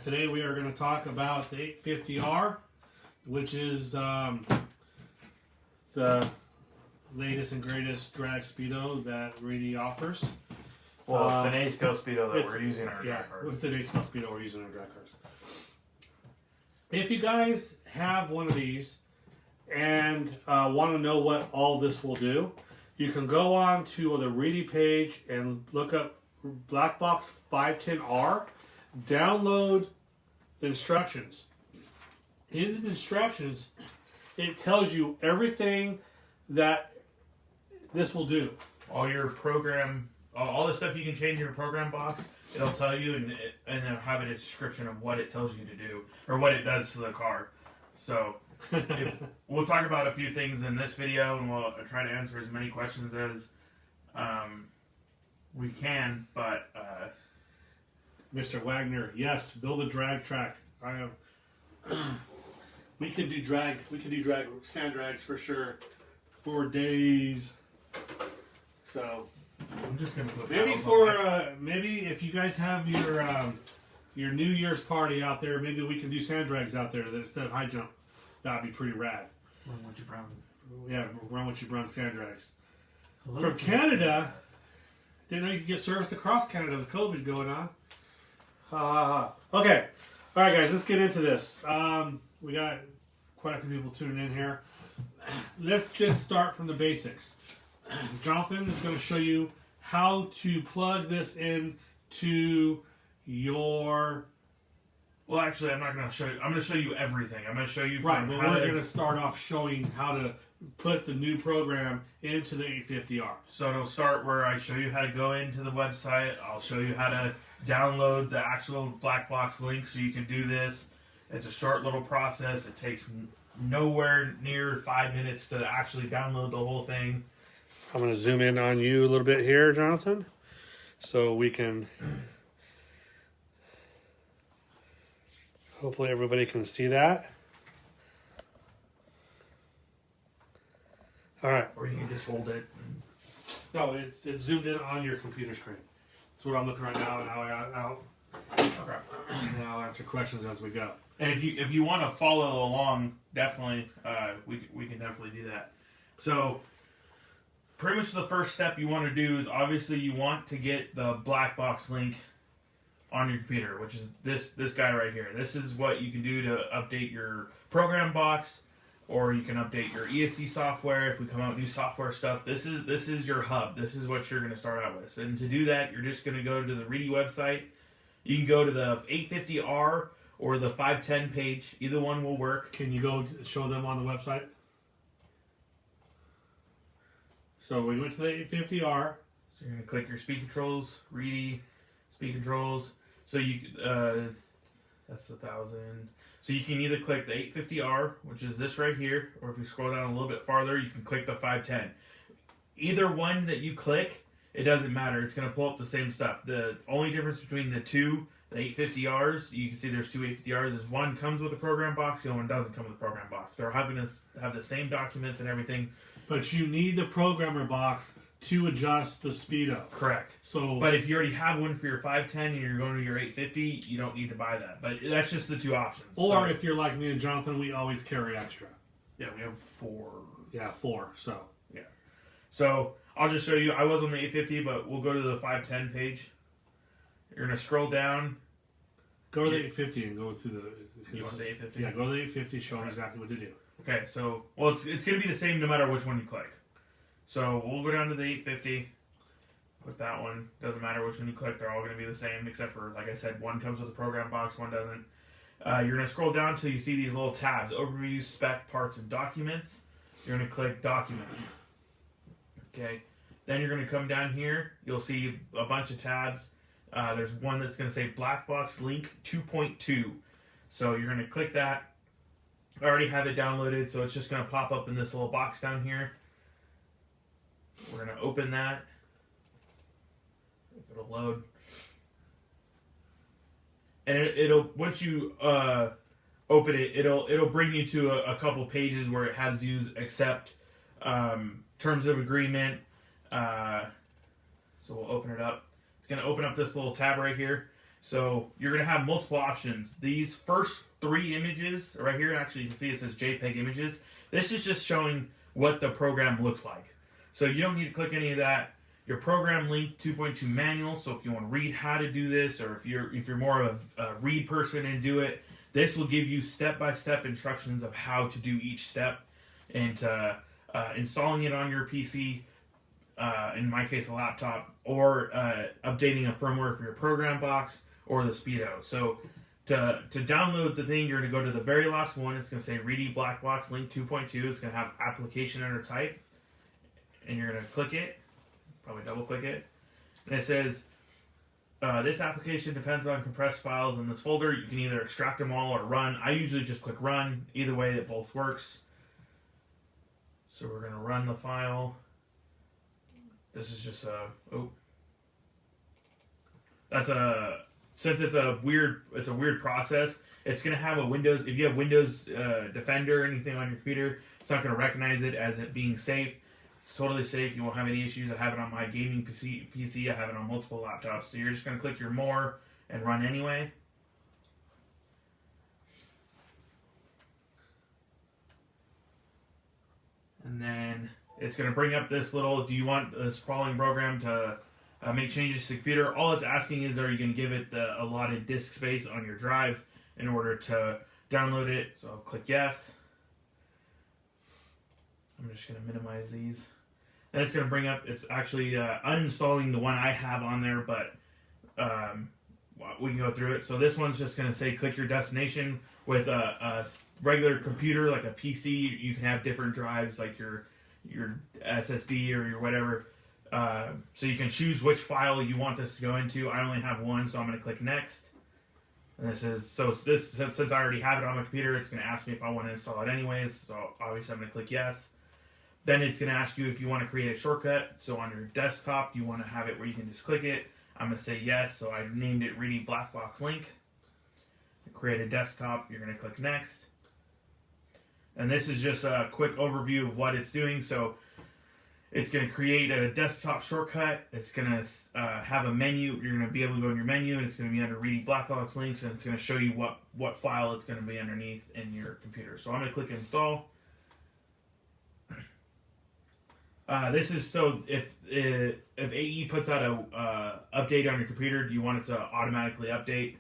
Today we are going to talk about the 850R, which is the latest and greatest drag speedo that Reedy offers. Well, it's an A-scale speedo that we're using in our drag cars. It's an A-scale speedo we're using in our drag cars. If you guys have one of these and want to know what all this will do, you can go on to the Reedy page and look up Blackbox 510R. Download the instructions. In the instructions, it tells you everything that this will do. All your program, all the stuff you can change in your program box, it'll tell you, and it'll have a description of what it tells you to do, or what it does to the car. So, we'll talk about a few things in this video, and we'll try to answer as many questions as we can, but... Mr. Wagner, yes, build a drag track. We could do drag. We could do sand drags for sure, for days. So I'm just gonna put maybe maybe if you guys have your New Year's party out there, maybe we can do sand drags out there instead of high jump. That'd be pretty rad. Run what you brown. Yeah, run what you brown sand drags. From Canada, didn't know you could get service across Canada with COVID going on. Okay. All right, guys, let's get into this. We got quite a few people tuning in here. Let's just start from the basics. Jonathan is going to show you how to plug this into your... Well, actually, I'm not going to show you. I'm going to show you everything. I'm going to show you... Right, but we're going to start off showing how to put the new program into the 850R. So it'll start where I show you how to go into the website. I'll show you how to download the actual Blackbox link so you can do this. It's a short little process. It takes nowhere near 5 minutes to actually download the whole thing. I'm going to zoom in on you a little bit here, Jonathan, so we can... Hopefully everybody can see that. All right. Or you can just hold it. No, it's zoomed in on your computer screen. That's what I'm looking right now, and I'll answer questions as we go. And if you want to follow along, definitely, we can definitely do that. So, pretty much the first step you want to do is obviously you want to get the Blackbox link on your computer, which is this guy right here. This is what you can do to update your program box, or you can update your ESC software if we come out with new software stuff. This is your hub. This is what you're going to start out with. And to do that, you're just going to go to the Reedy website. You can go to the 850R or the 510 page. Either one will work. Can you go show them on the website? So we went to the 850R. So you're going to click your speed controls, Reedy, speed controls. So you that's 1,000. So you can either click the 850R, which is this right here, or if you scroll down a little bit farther, you can click the 510. Either one that you click, it doesn't matter. It's going to pull up the same stuff. The only difference between the two, the 850Rs, you can see there's two 850Rs, is one comes with a program box, the other one doesn't come with a program box. They're having to have the same documents and everything. But you need the programmer box to adjust the speedo. Correct. So, but if you already have one for your 510 and you're going to your 850, you don't need to buy that. But that's just the two options. Or if you're like me and Jonathan, we always carry extra. Yeah, we have 4. Yeah, 4. So yeah. So I'll just show you. I was on the 850, but we'll go to the 510 page. You're going to scroll down. Go to the 850 and go through the... You want the 850? Yeah, go to the 850, show them exactly what to do. Okay, so, well, it's going to be the same no matter which one you click. So we'll go down to the 850, click that one. Doesn't matter which one you click, they're all going to be the same, except for, like I said, one comes with a program box, one doesn't. You're going to scroll down until you see these little tabs, Overview, Spec, Parts, and Documents. You're going to click Documents. Okay, then you're going to come down here, you'll see a bunch of tabs. There's one that's going to say Blackbox Link 2.2. So you're going to click that. I already have it downloaded, so it's just going to pop up in this little box down here. We're going to open that. If it'll load. And it'll once you open it, it'll bring you to a couple pages where it has you accept terms of agreement. So we'll open it up. It's going to open up this little tab right here. So you're going to have multiple options. These first 3 images right here, actually you can see it says JPEG images. This is just showing what the program looks like. So you don't need to click any of that. Your program link 2.2 manual. So if you want to read how to do this, or if you're more of a read person and do it, this will give you step-by-step instructions of how to do each step, and installing it on your PC, in my case a laptop, or updating a firmware for your program box or the Speedo. So to download the thing, you're going to go to the very last one. It's going to say Reedy Blackbox link 2.2. It's going to have application under type, and you're going to click it, probably double click it, and it says this application depends on compressed files in this folder. You can either extract them all or run. I usually just click run. Either way, it both works. So we're going to run the file. This is just since it's a weird process. It's going to have a Windows. If you have Windows Defender or anything on your computer, it's not going to recognize it as it being safe. It's totally safe. You won't have any issues. I have it on my gaming PC. I have it on multiple laptops. So you're just going to click your more and run anyway. And then it's going to bring up this little, do you want this crawling program to make changes to the computer? All it's asking is, are you going to give it the allotted disk space on your drive in order to download it? So I'll click yes. I'm just going to minimize these. And it's going to bring up, it's actually uninstalling the one I have on there, but we can go through it. So this one's just going to say click your destination. With a regular computer, like a PC, you can have different drives, like your SSD or your whatever. So you can choose which file you want this to go into. I only have one, so I'm going to click next. And this is, so it's this, since I already have it on my computer, it's going to ask me if I want to install it anyways. So obviously I'm going to click yes. Then it's going to ask you if you want to create a shortcut. So on your desktop, you want to have it where you can just click it. I'm going to say yes. So I named it Reedy Blackbox link. Create a desktop. You're going to click next. And this is just a quick overview of what it's doing. So it's going to create a desktop shortcut. It's going to have a menu. You're going to be able to go in your menu, and it's going to be under Reedy Blackbox links, and it's going to show you what file it's going to be underneath in your computer. So I'm going to click install. This is so if AE puts out a update on your computer, do you want it to automatically update?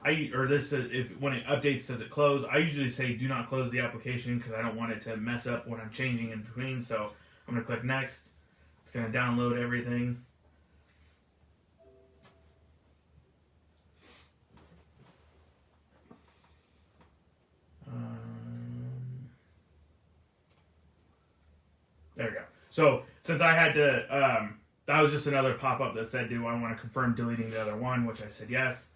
If when it updates, does it close? I usually say do not close the application because I don't want it to mess up when I'm changing in between. So I'm going to click next. It's going to download everything. There we go. So since I had to, that was just another pop-up that said, do I want to confirm deleting the other one, which I said yes.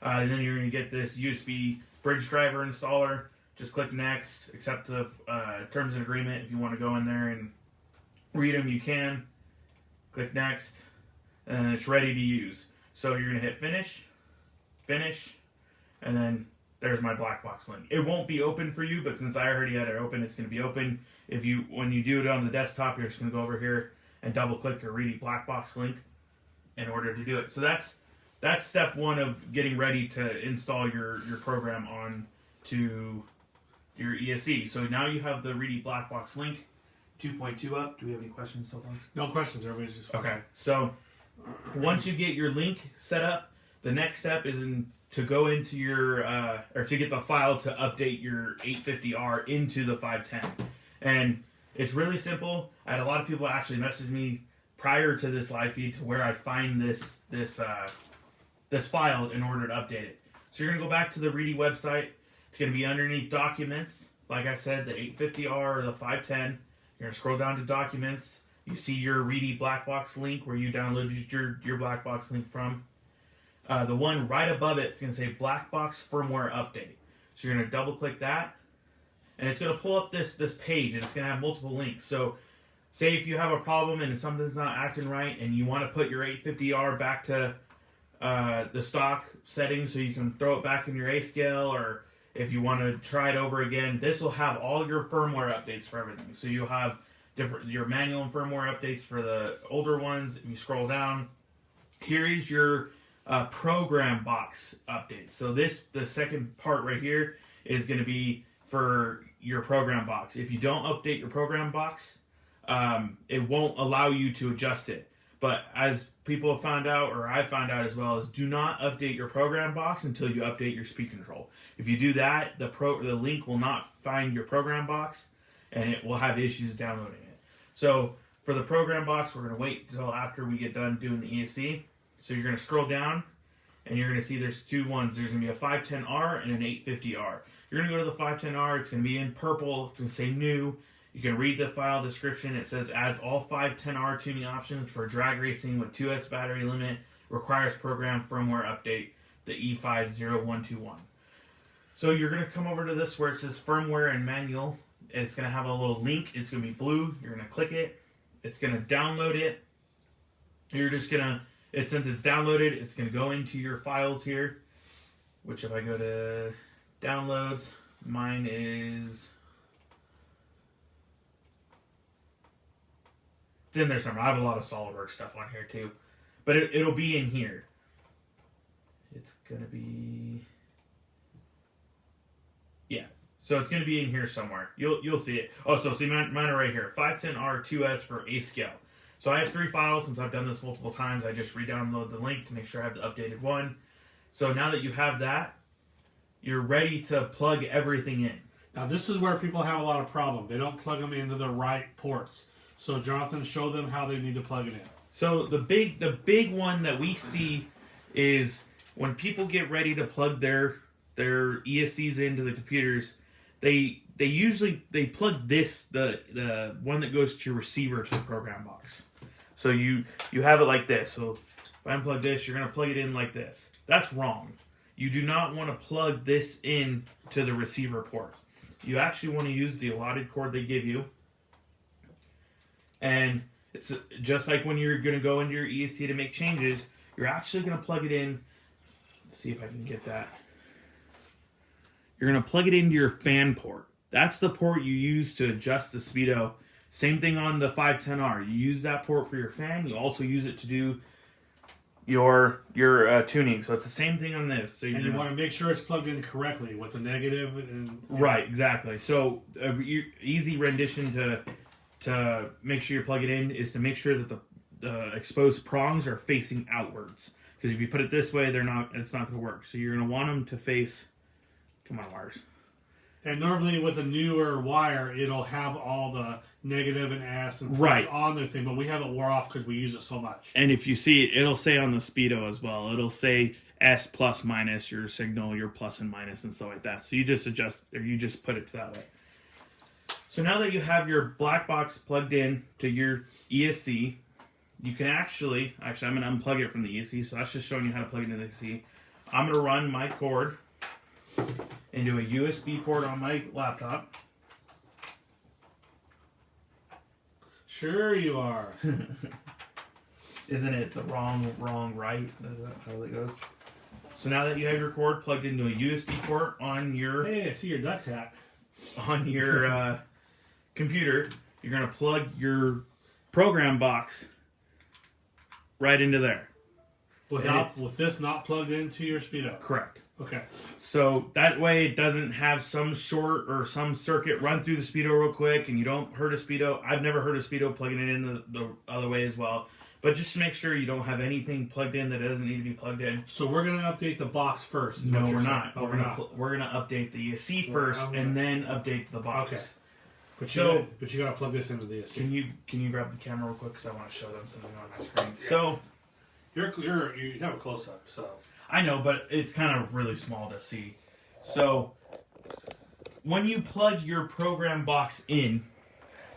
And then you're going to get this USB bridge driver installer. Just click next, accept the terms and agreement. If you want to go in there and read them, you can. Click next, and it's ready to use. So you're going to hit finish, and then there's my Blackbox link. It won't be open for you, but since I already had it open, it's going to be open. When you do it on the desktop, you're just going to go over here and double click your Reedy Blackbox link in order to do it. So that's step one of getting ready to install your program on to your ESC. So now you have the Reedy Blackbox link 2.2 up. Do we have any questions so far? No questions. Everybody's just okay. So once you get your link set up, the next step is to go into your or to get the file to update your 850R into the 510. And it's really simple. I had a lot of people actually message me prior to this live feed to where I find this file in order to update it. So you're going to go back to the Reedy website. It's going to be underneath Documents. Like I said, the 850R or the 510. You're going to scroll down to Documents. You see your Reedy Blackbox link where you downloaded your Blackbox link from. The one right above it is going to say Blackbox Firmware Update. So you're going to double click that. And it's going to pull up this page, and it's going to have multiple links. So say if you have a problem and something's not acting right and you want to put your 850R back to the stock settings so you can throw it back in your A scale, or if you want to try it over again, this will have all your firmware updates for everything. So you'll have your manual and firmware updates for the older ones. If you scroll down, here is your program box updates. So the second part right here is going to be for your program box. If you don't update your program box, it won't allow you to adjust it. But as people have found out, or I found out as well, is do not update your program box until you update your speed control. If you do that, the link will not find your program box, and it will have issues downloading it. So for the program box, we're going to wait until after we get done doing the ESC. So you're going to scroll down, and you're going to see there's two ones. There's going to be a 510R and an 850R. You're going to go to the 510R. It's going to be in purple. It's going to say new. You can read the file description. It says adds all 510R tuning options for drag racing with 2S battery limit. Requires program firmware update, the E50121. So you're going to come over to this where it says firmware and manual. It's going to have a little link. It's going to be blue. You're going to click it. It's going to download it. You're just going to, since it's downloaded, it's going to go into your files here. Which if I go to downloads, mine is... It's in there somewhere. I have a lot of SolidWorks stuff on here too. But it'll be in here. It's going to be... Yeah. So it's going to be in here somewhere. You'll see it. Oh, so see mine are right here. 510R 2S for A scale. So I have 3 files. Since I've done this multiple times, I just re-download the link to make sure I have the updated one. So now that you have that, you're ready to plug everything in. Now this is where people have a lot of problems. They don't plug them into the right ports. So Jonathan, show them how they need to plug it in. So the big one that we see is when people get ready to plug their ESCs into the computers, they usually plug this the one that goes to your receiver to the program box. So you have it like this. So if I unplug this, you're going to plug it in like this. That's wrong. You do not want to plug this in to the receiver port. You actually want to use the allotted cord they give you. And it's just like when you're going to go into your ESC to make changes, you're actually going to plug it in. Let's see if I can get that. You're going to plug it into your fan port. That's the port you use to adjust the speedo. Same thing on the 510R. You use that port for your fan. You also use it to do your tuning. So it's the same thing on this. So you want to make sure it's plugged in correctly with the negative. And right, exactly. So easy rendition to make sure you plug it in is to make sure that the exposed prongs are facing outwards. Because if you put it this way, it's not going to work. So you're going to want them to face... Come on, wires. And normally with a newer wire, it'll have all the negative and S and right on the thing, but we have it wore off because we use it so much. And if you see it, it'll say on the speedo as well. It'll say S plus minus, your signal, your plus and minus and stuff like that. So you just adjust, or you just put it that way. So now that you have your Blackbox plugged in to your ESC, you can actually I'm going to unplug it from the ESC. So that's just showing you how to plug it into the ESC. I'm going to run my cord into a USB port on my laptop. Sure you are. Isn't it the wrong, right? Is that how it goes? So now that you have your cord plugged into a USB port on your... Hey, I see your Ducks hat. On your computer, you're going to plug your program box right into there. With this not plugged into your speedo? Correct. Okay. So that way it doesn't have some short or some circuit run through the speedo real quick and you don't hurt a speedo. I've never heard a speedo plugging it in the other way as well. But just to make sure you don't have anything plugged in that doesn't need to be plugged in. So we're going to update the box first. No, we're not. We're going to update the ESC first and then update the box. Okay. But you got to plug this into the ESC. Can you grab the camera real quick because I want to show them something on my screen. Yeah. So you have a close up. So I know, but it's kind of really small to see. So when you plug your program box in,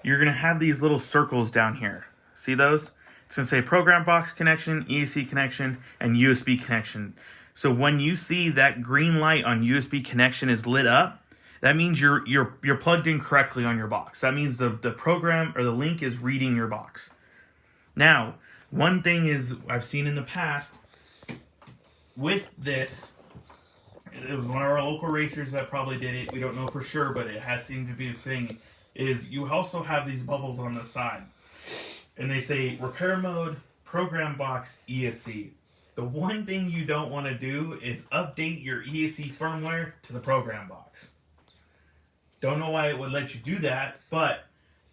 you're going to have these little circles down here. See those? It's going to say program box connection, ESC connection, and USB connection. So when you see that green light on USB connection is lit up, that means you're plugged in correctly on your box. That means the program or the link is reading your box. Now, one thing is I've seen in the past with this, it was one of our local racers that probably did it. We don't know for sure, but it has seemed to be a thing. Is you also have these bubbles on the side. And they say repair mode, program box, ESC. The one thing you don't want to do is update your ESC firmware to the program box. Don't know why it would let you do that, but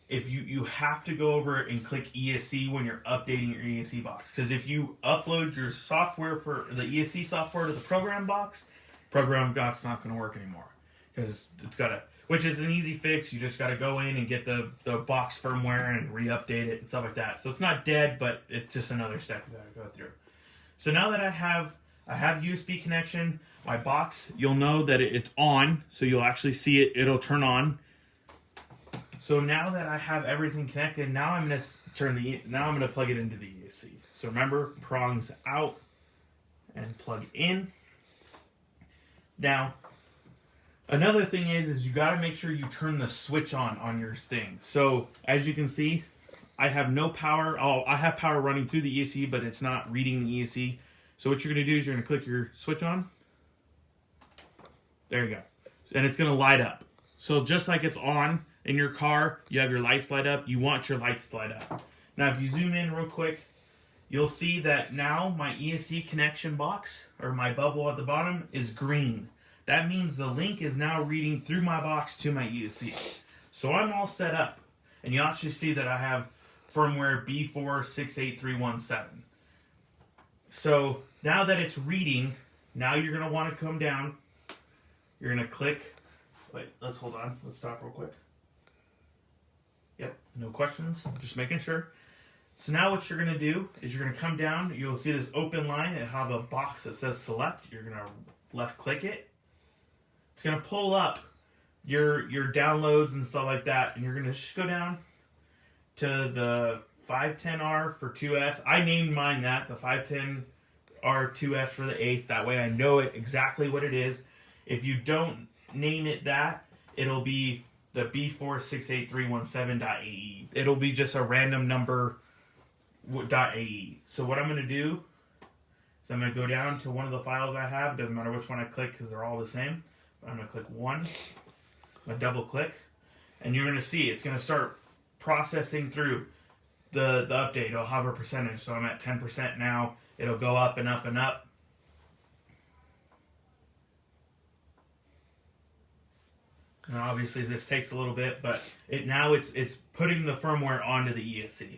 if you have to go over and click ESC when you're updating your ESC box. Because if you upload your software for the ESC software to the program box is not going to work anymore. Because it's got to, which is an easy fix. You just got to go in and get the box firmware and re-update it and stuff like that. So it's not dead, but it's just another step you got to go through. So now that I have USB connection, my box, you'll know that it's on, so you'll actually see it, it'll turn on. So now that I have everything connected, now I'm going to plug it into the ESC. So remember, prongs out and plug in. Now, another thing is you got to make sure you turn the switch on your thing. So as you can see, I have no power. I have power running through the ESC, but it's not reading the ESC. So what you're going to do is you're going to click your switch on. There you go. And it's going to light up. So just like it's on in your car, you have your lights light up. You want your lights to light up. Now if you zoom in real quick, you'll see that now my ESC connection box, or my bubble at the bottom, is green. That means the link is now reading through my box to my ESC. So I'm all set up. And you actually see that I have firmware B468317. So now that it's reading, now you're going to want to come down. You're going to click. Wait, let's hold on. Let's stop real quick. Yep, no questions. Just making sure. So now what you're going to do is you're going to come down. You'll see this open line and have a box that says select. You're going to left click it. It's going to pull up your downloads and stuff like that. And you're going to just go down to the 510R for 2S. I named mine that, the 510R 2S for the 8th. That way I know it exactly what it is. If you don't name it that, it'll be the B468317.ae. It'll be just a random number .ae. So what I'm going to do is I'm going to go down to one of the files I have. It doesn't matter which one I click because they're all the same. But I'm going to click one. I'm going to double click. And you're going to see it's going to start processing through the update. It'll have a percentage. So I'm at 10% now. It'll go up and up and up. And obviously this takes a little bit, but it's putting the firmware onto the ESC.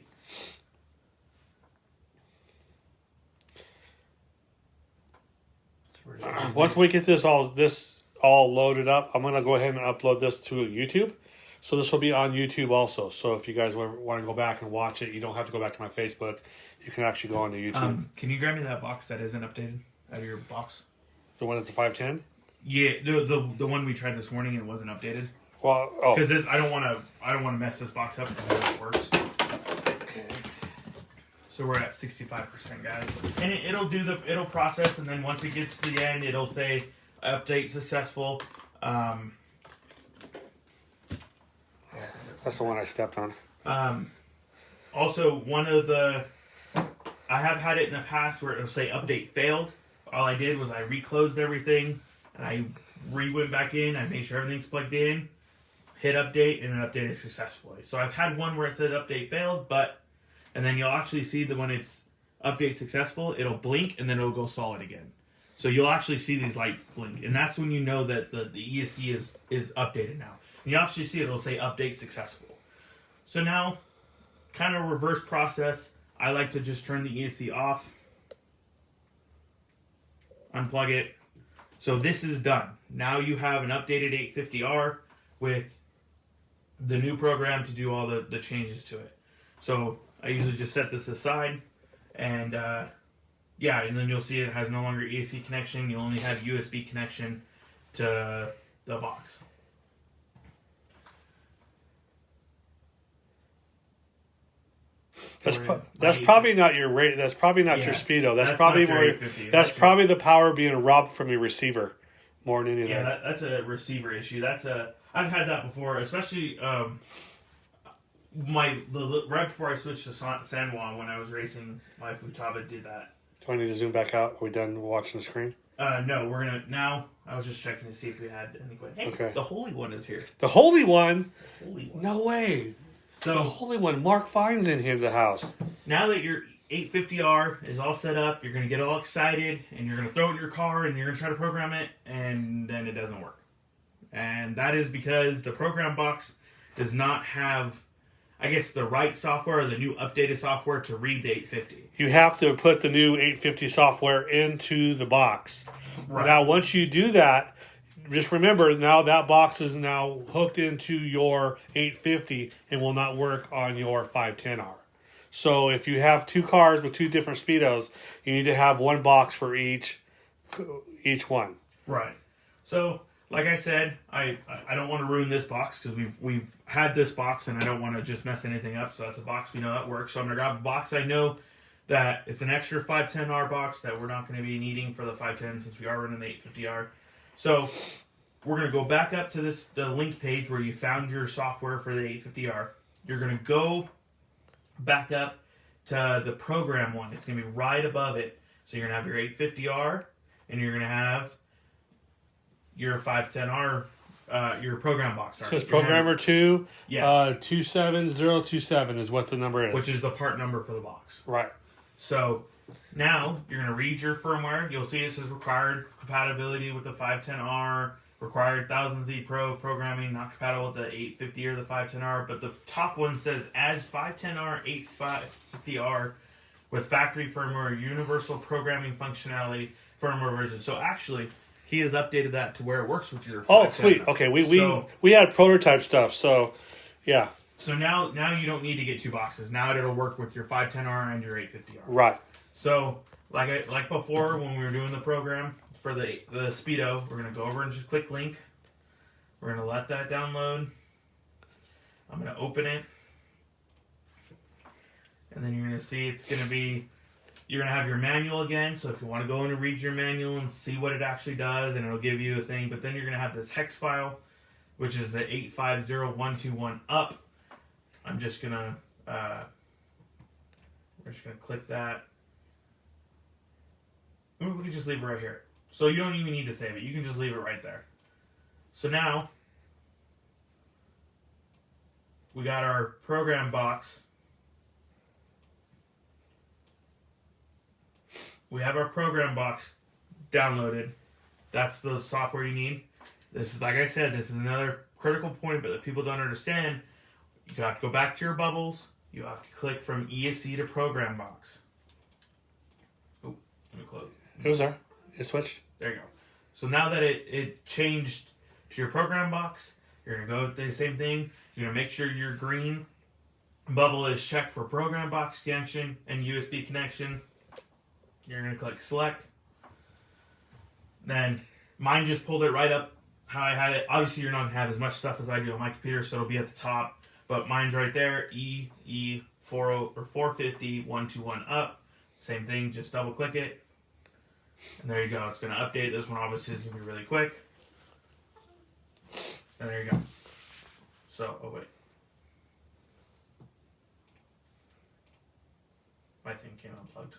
Once we get this all loaded up, I'm gonna go ahead and upload this to YouTube. So this will be on YouTube also. So if you guys want to go back and watch it, you don't have to go back to my Facebook. You can actually go onto YouTube. Can you grab me that box that isn't updated out of your box? The one that's the 510. Yeah, the one we tried this morning and it wasn't updated. Well, because I don't want to mess this box up because it works. Okay. So we're at 65%, guys, and it'll process, and then once it gets to the end, it'll say update successful. That's the one I stepped on. Also, I have had it in the past where it'll say update failed. All I did was I reclosed everything. And I went back in, I made sure everything's plugged in, hit update, and it updated successfully. So I've had one where it said update failed, and then you'll actually see that when it's update successful, it'll blink and then it'll go solid again. So you'll actually see these light blink, and that's when you know that the ESC is updated now. And you'll actually see it'll say update successful. So now, kind of reverse process, I like to just turn the ESC off, unplug it. So this is done. Now you have an updated 850R with the new program to do all the changes to it. So I usually just set this aside, and and then you'll see it has no longer ESC connection. You only have USB connection to the box. That's probably not your rate. That's probably not your speedo. That's probably more. That's probably the power being robbed from your receiver, more than anything. Yeah, that's a receiver issue. I've had that before, especially right before I switched to San Juan when I was racing my Futaba did that. Do I need to zoom back out? Are we done watching the screen? No, we're gonna now. I was just checking to see if we had any questions. Hey, okay. The Holy One is here. The Holy One. Holy One. No way. So the Holy One, Mark Fine's in here. The house. Now that your 850R is all set up. You're going to get all excited, and you're going to throw it in your car, and you're going to try to program it, and then it doesn't work. And that is because the program box does not have, I guess, the right software or the new updated software to read the 850. You have to put the new 850 software into the box. Right. Now, once you do that, just remember now that box is now hooked into your 850 and will not work on your 510R. So if you have 2 cars with 2 different speedos, you need to have one box for each one. Right. So, like I said, I don't want to ruin this box because we've had this box and I don't want to just mess anything up. So that's a box we know that works. So I'm going to grab a box I know that it's an extra 510R box that we're not going to be needing for the 510 since we are running the 850R. So we're going to go back up to the link page where you found your software for the 850R. You're going to go back up to the program one. It's going to be right above it. So you're going to have your 850R and you're going to have your 510R, your program box. It says Programmer 2, Yeah. 27027 is what the number is. Which is the part number for the box. Right. So now you're going to read your firmware. You'll see it says required compatibility with the 510R, required 1000Z Pro programming, not compatible with the 850 or the 510R. But the top one says add 510R, 850R with factory firmware, universal programming functionality, firmware version. So actually, he has updated that to where it works with your 510R. Oh, sweet. Okay, we had prototype stuff, so yeah. So now you don't need to get 2 boxes. Now it'll work with your 510R and your 850R. Right. So like before when we were doing the program for the Speedo, we're gonna go over and just click link. We're gonna let that download. I'm gonna open it, and then you're gonna see it's gonna be. You're gonna have your manual again. So if you want to go in and read your manual and see what it actually does, and it'll give you a thing. But then you're gonna have this hex file, which is the 850121 up. I'm just gonna we're just gonna click that. We can just leave it right here. So you don't even need to save it. You can just leave it right there. So now we got our program box. We have our program box downloaded. That's the software you need. This is, like I said, this is another critical point, but that people don't understand. You have to go back to your bubbles. You have to click from ESC to program box. Oh, let me close. It was there. It switched. There you go. So now that it changed to your program box, you're going to go do the same thing. You're going to make sure your green bubble is checked for program box connection and USB connection. You're going to click select. Then mine just pulled it right up how I had it. Obviously, you're not going to have as much stuff as I do on my computer, so it'll be at the top. But mine's right there, EE40 or 450-121 up. Same thing, just double click it. And there you go. It's going to update. This one obviously is going to be really quick. And there you go. So, oh wait. My thing came unplugged.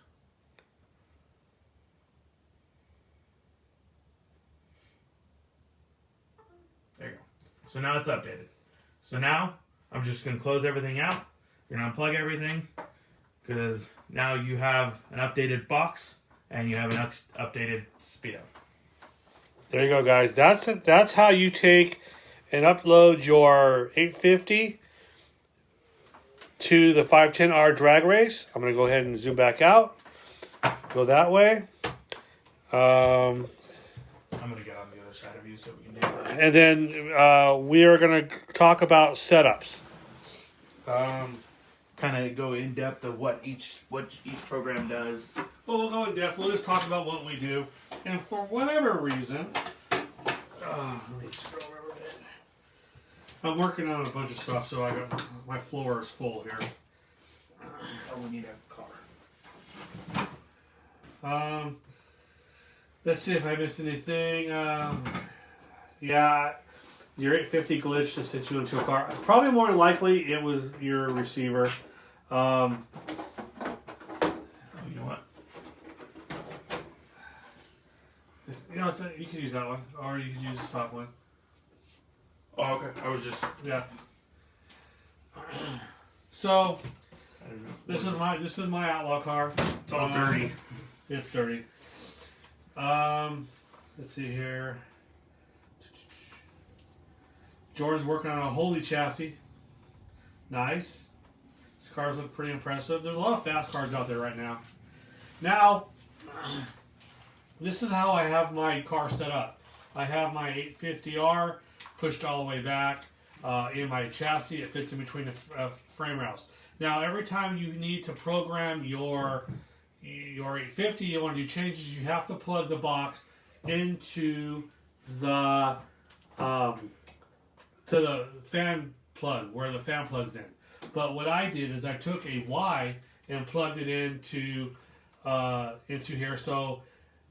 There you go. So now it's updated. So now I'm just going to close everything out. You're going to unplug everything because now you have an updated box and you have an updated Speedo. There you go, guys. That's how you take and upload your 850 to the 510R drag race. I'm going to go ahead and zoom back out. Go that way. I'm going to get on the other side of you so we can do that. And then we are going to talk about setups. Kind of go in depth of what each program does. Well, we'll go in depth. We'll just talk about what we do. And for whatever reason, let me scroll over a bit. I'm working on a bunch of stuff, so I got my floor is full here. Oh, we need a car. Let's see if I missed anything. Yeah, your 850 glitched and sent you into a car. Probably more than likely it was your receiver. Oh, you know what? You know, you could use that one, or you could use the soft one. Oh, okay. I was just... Yeah. So, I don't know. This is my outlaw car. It's all dirty. It's dirty. Let's see here. Jordan's working on a Holy chassis. Nice. These cars look pretty impressive. There's a lot of fast cars out there right now. Now, this is how I have my car set up. I have my 850R pushed all the way back in my chassis. It fits in between the frame rails. Now, every time you need to program your 850, you want to do changes, you have to plug the box into the to the fan plug, where the fan plugs in. But what I did is I took a Y and plugged it into here. So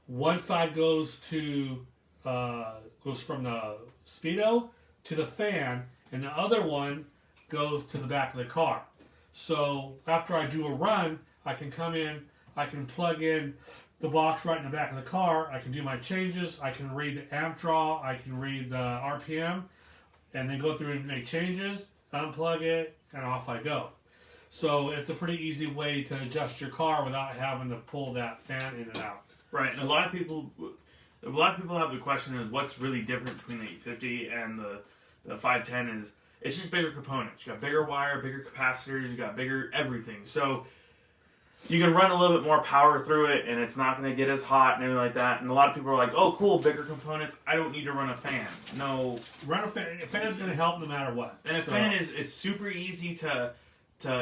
one side goes to goes from the speedo to the fan, and the other one goes to the back of the car. So after I do a run, I can come in, I can plug in the box right in the back of the car. I can do my changes. I can read the amp draw. I can read the RPM, and then go through and make changes, unplug it, and off I go. So it's a pretty easy way to adjust your car without having to pull that fan in and out. Right, and a lot of people have the question is what's really different between the 850 and the 510 is it's just bigger components. You got bigger wire, bigger capacitors, you got bigger everything. So you can run a little bit more power through it, and it's not going to get as hot and everything like that. And a lot of people are like, "Oh, cool, bigger components. I don't need to run a fan." No, run a fan. A fan is going to help no matter what. And a fan it's super easy to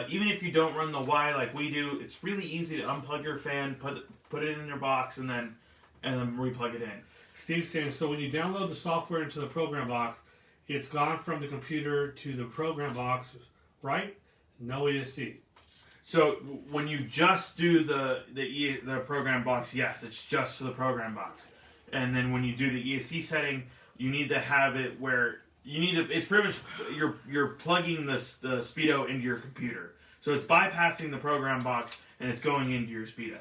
even if you don't run the Y like we do, it's really easy to unplug your fan, put it in your box, and then replug it in. Steve's saying so when you download the software into the program box, it's gone from the computer to the program box, right? No ESC. So when you just do the program box, yes, it's just to the program box. And then when you do the ESC setting, you need to have it where it's pretty much you're plugging the speedo into your computer. So it's bypassing the program box and it's going into your speedo.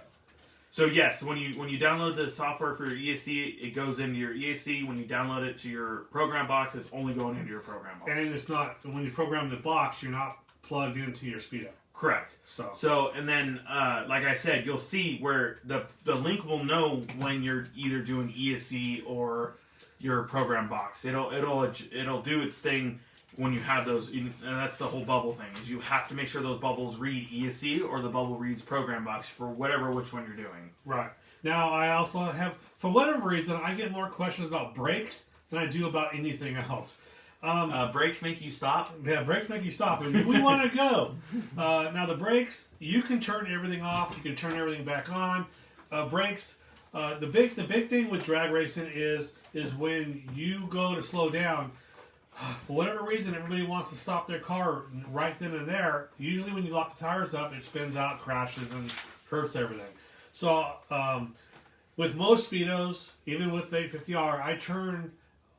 So yes, when you download the software for your ESC, it goes into your ESC. When you download it to your program box, it's only going into your program box. And it's not when you program the box, you're not plugged into your speedo. Correct. So and then, like I said, you'll see where the link will know when you're either doing ESC or your program box. It'll do its thing when you have those. And that's the whole bubble thing. Is you have to make sure those bubbles read ESC or the bubble reads program box for which one you're doing. Right. Now I also have, for whatever reason, I get more questions about brakes than I do about anything else. Brakes make you stop? Yeah, brakes make you stop. And we want to go. Now the brakes, you can turn everything off. You can turn everything back on. Brakes, the big thing with drag racing is when you go to slow down, for whatever reason, everybody wants to stop their car right then and there. Usually when you lock the tires up, it spins out, crashes, and hurts everything. So with most speedos, even with the 850R, I turn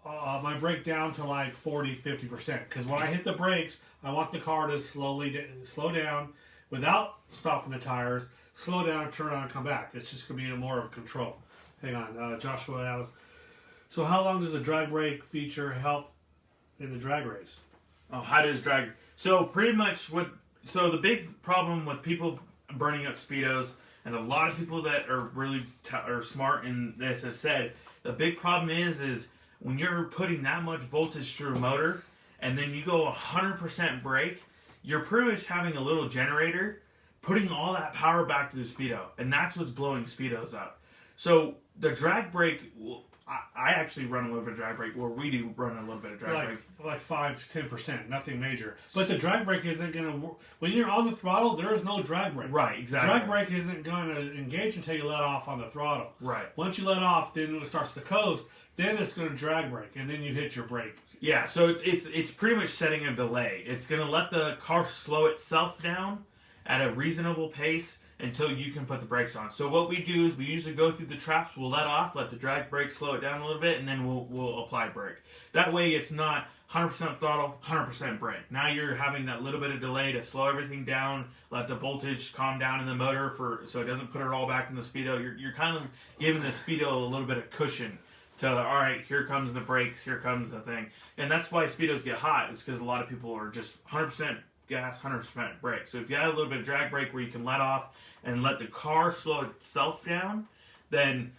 my brake down to like 40-50%, because when I hit the brakes, I want the car to slow down without stopping the tires, slow down, turn on, and come back. It's just going to be more of control. Hang on, Joshua Alice. So how long does the drag brake feature help in the drag race? Oh, how does drag? So pretty much so the big problem with people burning up speedos, and a lot of people that are really are smart in this have said, the big problem is when you're putting that much voltage through a motor, and then you go 100% brake, you're pretty much having a little generator putting all that power back to the speedo, and that's what's blowing speedos up. So the drag brake, I actually run a little bit of drag brake, or we do run a little bit of drag brake. Like 5-10%, nothing major. But the drag brake isn't going to, when you're on the throttle, there is no drag brake. Right, exactly. Drag brake isn't going to engage until you let off on the throttle. Right. Once you let off, then it starts to coast, then it's going to drag brake, and then you hit your brake. Yeah, so it's pretty much setting a delay. It's going to let the car slow itself down at a reasonable pace until you can put the brakes on. So what we do is we usually go through the traps, we'll let off, let the drag brake slow it down a little bit, and then we'll apply brake. That way it's not 100% throttle, 100% brake. Now you're having that little bit of delay to slow everything down, let the voltage calm down in the motor so it doesn't put it all back in the speedo. You're kind of giving the speedo a little bit of cushion to, all right, here comes the brakes, here comes the thing. And that's why speedos get hot, is because a lot of people are just 100% gas, 100% brake. So if you add a little bit of drag brake where you can let off and let the car slow itself down, then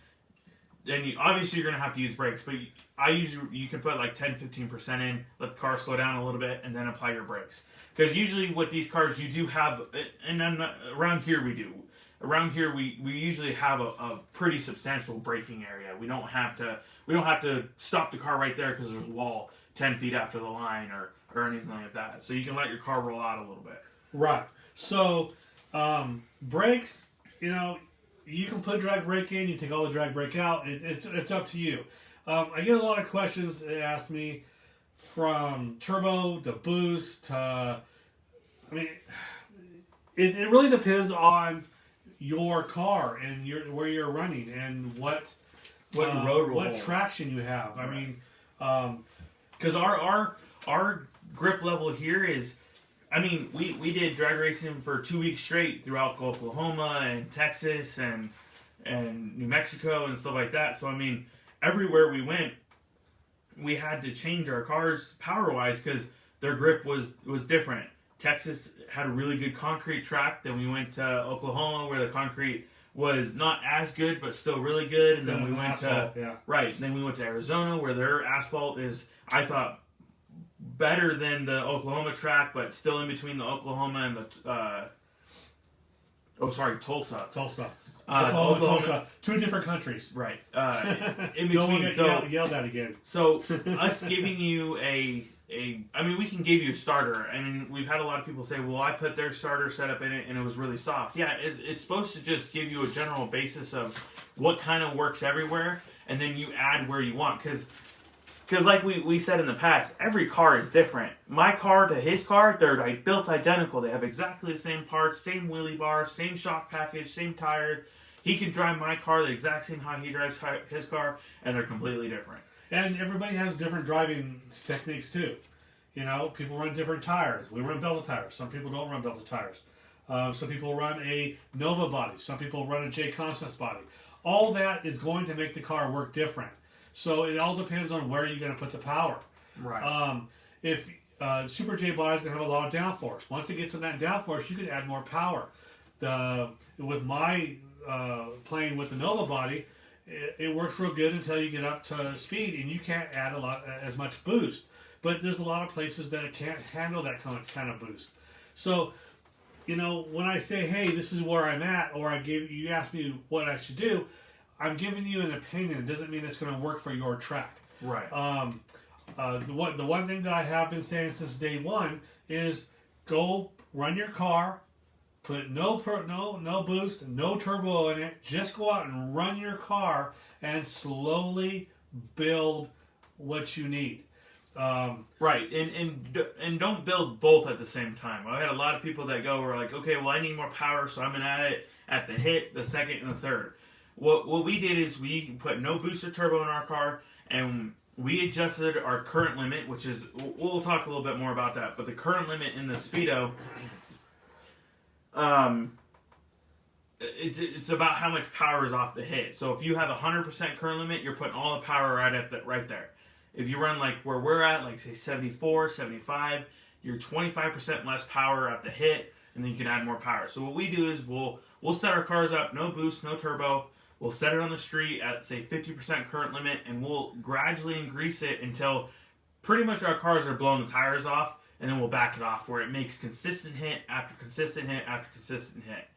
you obviously you're going to have to use brakes. But you can put like 10-15% in, let the car slow down a little bit, and then apply your brakes. Because usually with these cars you do have, and around here we do. Around here we usually have a pretty substantial braking area. We don't have to stop the car right there because there's a wall 10 feet after the line or anything like that. So you can let your car roll out a little bit. Right. So brakes, you can put drag brake in. You take all the drag brake out. It's up to you. I get a lot of questions that ask me from turbo to boost to. I mean, it really depends on your car and where you're running and what traction you have. I mean, because our grip level here is, I mean, we did drag racing for 2 weeks straight throughout Oklahoma and Texas and New Mexico and stuff like that. So I mean, everywhere we went, we had to change our cars power wise because their grip was different. Texas had a really good concrete track. Then we went to Oklahoma where the concrete was not as good but still really good. And then we went asphalt, right. Then we went to Arizona where their asphalt is, I thought, better than the Oklahoma track, but still in between the Oklahoma and the Tulsa. Oklahoma, Tulsa, 2 different countries. Right. In between. Don't yell that again. So us giving you I mean, we can give you a starter. I mean, we've had a lot of people say, well, I put their starter setup in it and it was really soft. Yeah, it's supposed to just give you a general basis of what kind of works everywhere, and then you add where you want. Because like we said in the past, every car is different. My car to his car, they're built identical. They have exactly the same parts, same wheelie bars, same shock package, same tires. He can drive my car the exact same how he drives his car, and they're completely different. And everybody has different driving techniques too. People run different tires. We run belted tires. Some people don't run belted tires. Some people run a Nova body. Some people run a J Constance body. All that is going to make the car work different. So it all depends on where you're going to put the power. Right. If Super J body is going to have a lot of downforce. Once it gets in that downforce, you can add more power. With my playing with the Nova body, it works real good until you get up to speed, and you can't add as much boost. But there's a lot of places that it can't handle that kind of boost. So, when I say, hey, this is where I'm at, or you ask me what I should do, I'm giving you an opinion. It doesn't mean it's going to work for your track. Right. The one thing that I have been saying since day one is go run your car, put no boost, no turbo in it. Just go out and run your car and slowly build what you need. Right, and don't build both at the same time. I had a lot of people that were like, okay, well, I need more power, so I'm going to add it at the hit, the second, and the third. What we did is we put no booster turbo in our car, and we adjusted our current limit, which is, we'll talk a little bit more about that, but the current limit in the Speedo, it's about how much power is off the hit. So if you have 100% current limit, you're putting all the power right there. If you run like where we're at, like say 74, 75, you're 25% less power at the hit, and then you can add more power. So what we do is we'll set our cars up, no boost, no turbo. We'll set it on the street at say 50% current limit, and we'll gradually increase it until pretty much our cars are blowing the tires off, and then we'll back it off where it makes consistent hit after consistent hit after consistent hit.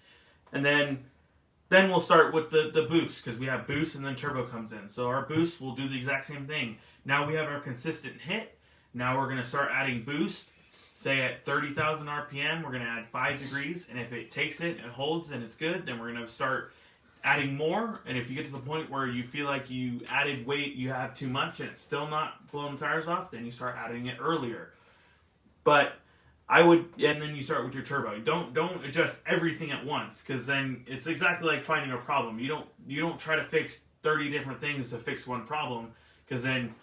And then we'll start with the boost, because we have boost and then turbo comes in. So our boost will do the exact same thing. Now we have our consistent hit. Now we're going to start adding boost. Say at 30,000 RPM, we're going to add 5 degrees. And if it takes it and holds and it's good, then we're going to start adding more. And if you get to the point where you feel like you added weight, you have too much, and it's still not blowing the tires off, then you start adding it earlier. But and then you start with your turbo. Don't adjust everything at once, because then it's exactly like finding a problem. You don't try to fix 30 different things to fix one problem, because then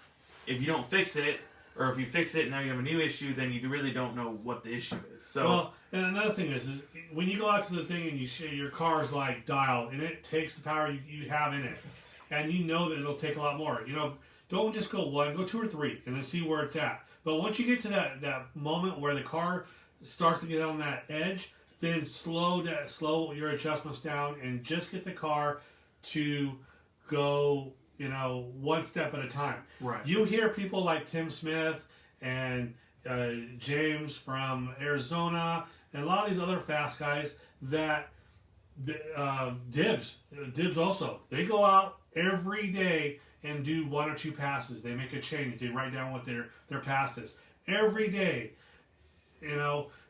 if you don't fix it, or if you fix it and now you have a new issue, then you really don't know what the issue is. So, well, and another thing is when you go out to the thing and your car's like dialed and it takes the power you have in it, and you know that it'll take a lot more. Don't just go 1, go 2 or 3, and then see where it's at. But once you get to that moment where the car starts to get on that edge, then slow your adjustments down and just get the car to go, one step at a time. Right. You hear people like Tim Smith and James from Arizona and a lot of these other fast guys that Dibs also, they go out every day and do 1 or 2 passes. They make a change. They write down what their pass is every day,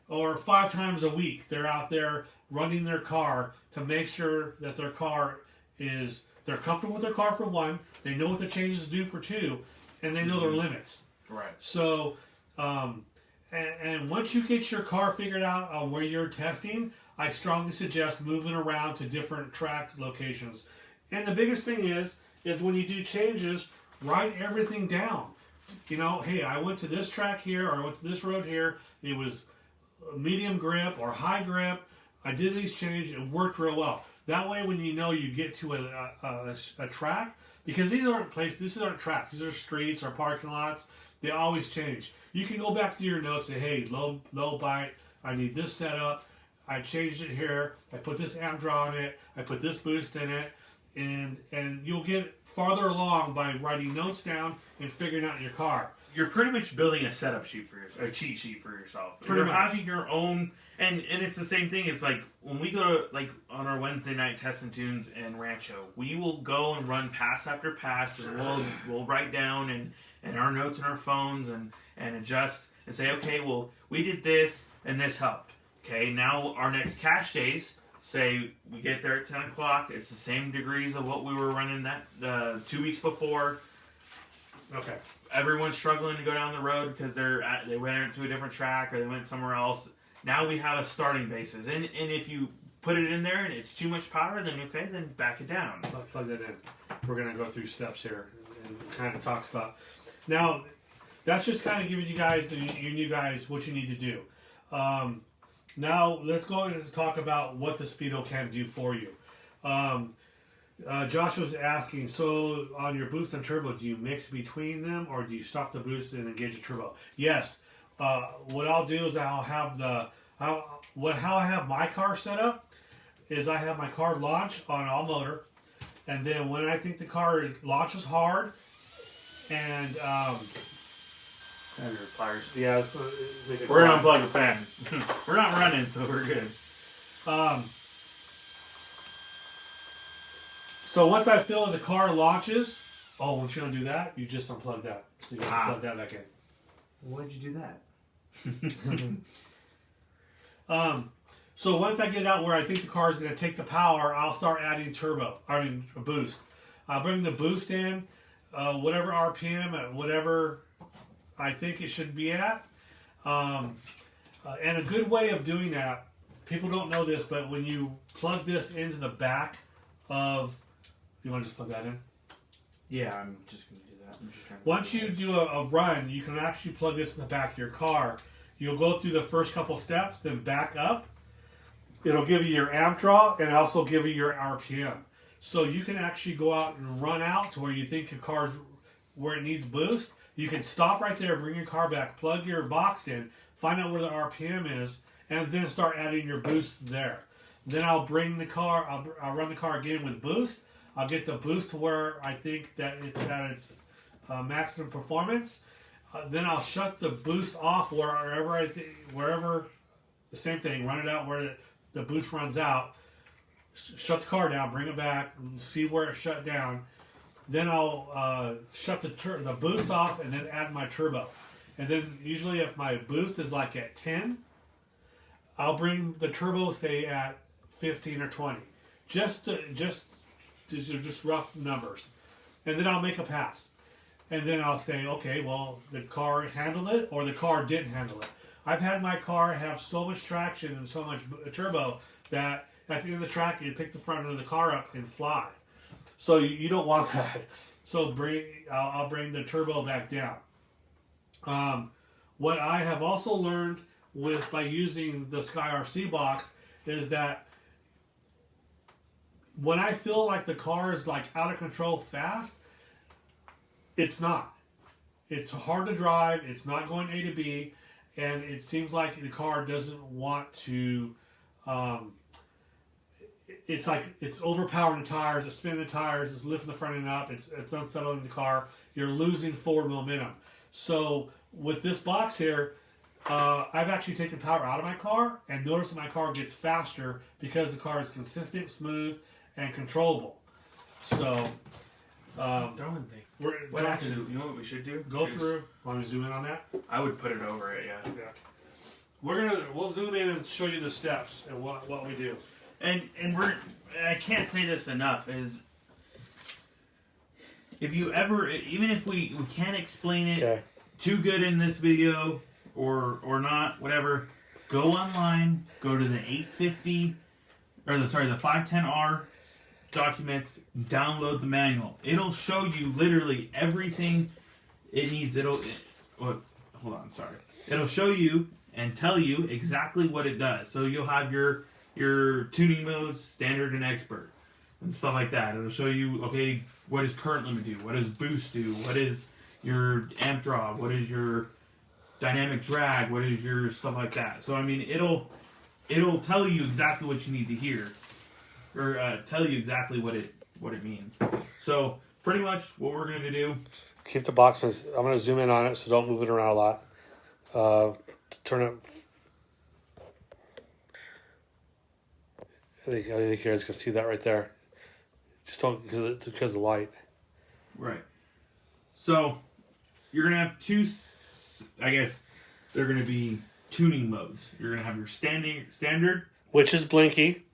or 5 times a week. They're out there running their car to make sure that their car they're comfortable with their car for 1. They know what the changes do for 2, and they know their limits. Right. So, and once you get your car figured out on where you're testing, I strongly suggest moving around to different track locations. And the biggest thing is when you do changes, write everything down. Hey, I went to this track here, or I went to this road here. It was medium grip or high grip. I did these changes. It worked real well. That way, when you get to a track, because these aren't tracks. These are streets or parking lots. They always change. You can go back to your notes and say, hey, low bite. I need this setup. I changed it here. I put this amp draw on it. I put this boost in it. And you'll get farther along by writing notes down and figuring out your car. You're pretty much building a setup sheet for yourself, a cheat sheet for yourself. Pretty You're much. having your own, and it's the same thing. It's like when we go to, on our Wednesday night test and tunes and Rancho, we will go and run pass after pass, and we'll write down and our notes in our phones and adjust and say, okay, well, we did this and this helped. Okay, now our next cash days, say we get there at 10 o'clock, it's the same degrees of what we were running the 2 weeks before. Okay. Everyone's struggling to go down the road because they went to a different track or they went somewhere else. Now we have a starting basis. And if you put it in there and it's too much power, then back it down. Plug that in. We're going to go through steps here and kind of talk about. Now, that's just kind of giving you guys, you new guys, what you need to do. Now, let's go and talk about what the Speedo can do for you. Josh was asking, so on your boost and turbo, do you mix between them or do you stop the boost and engage the turbo? Yes. What I'll do is I'll have how I have my car set up is I have my car launch on all motor, and then when I think the car launches hard and And your pliers. yeah, We're going to unplug the fan. We're not running, so we're good. So once I feel the car launches, once you don't do that, you just unplug that. So you can plug that back in. Why'd you do that? So once I get it out where I think the car is going to take the power, I'll start adding a boost. I'll bring the boost in, whatever RPM, at whatever I think it should be at. And a good way of doing that, people don't know this, but when you plug this into the back of, you want to just plug that in? Yeah, I'm just going to do that. I'm just trying to Once you do a run, you can actually plug this in the back of your car. You'll go through the first couple steps, then back up. It'll give you your amp draw and also give you your RPM. So you can actually go out and run out to where you think your car's where it needs boost. You can stop right there, bring your car back, plug your box in, find out where the RPM is, and then start adding your boost there. Then I'll bring the car, I'll run the car again with boost. I'll get the boost to where I think that it's at its maximum performance. Then I'll shut the boost off wherever, the same thing, run it out where the boost runs out. Shut the car down, bring it back, and see where it shut down. Then I'll shut the boost off and then add my turbo. And then usually if my boost is like at 10, I'll bring the turbo, say, at 15 or 20. These are just rough numbers. And then I'll make a pass. And then I'll say, okay, well, the car handled it or the car didn't handle it. I've had my car have so much traction and so much turbo that at the end of the track, you pick the front of the car up and fly. So you don't want that. So I'll bring the turbo back down. What I have also learned by using the Sky RC box is that when I feel like the car is like out of control fast, it's not. It's hard to drive. It's not going A to B. and it seems like the car doesn't want to. It's like it's overpowering the tires, it's spinning the tires, it's lifting the front end up, it's unsettling the car. You're losing forward momentum. So with this box here, I've actually taken power out of my car and noticed that my car gets faster because the car is consistent, smooth, and controllable. So Throwing thing. You know what we should do? Go through. Want me to zoom in on that? I would put it over it. Yeah. Yeah. We'll zoom in and show you the steps and what we do. And I can't say this enough, is if you ever, even if we can't explain it too good in this video or not, whatever, go online, go to the 850 or the 510R documents, download the manual. It'll show you literally everything it needs. Hold on, sorry. It'll show you and tell you exactly what it does. So you'll have your tuning modes, standard and expert, and stuff like that. It'll show you, okay, what does current limit do? What does boost do? What is your amp draw? What is your dynamic drag? What is your stuff like that? So I mean, it'll tell you exactly what you need to hear, or tell you exactly what it means. So pretty much what we're going to do. Keep the boxes. I'm going to zoom in on it, so don't move it around a lot. Turn it. I think you guys can see that right there. Just don't, because of the light. Right. So you're gonna have two. I guess they're gonna be tuning modes. You're gonna have your standard, which is blinky.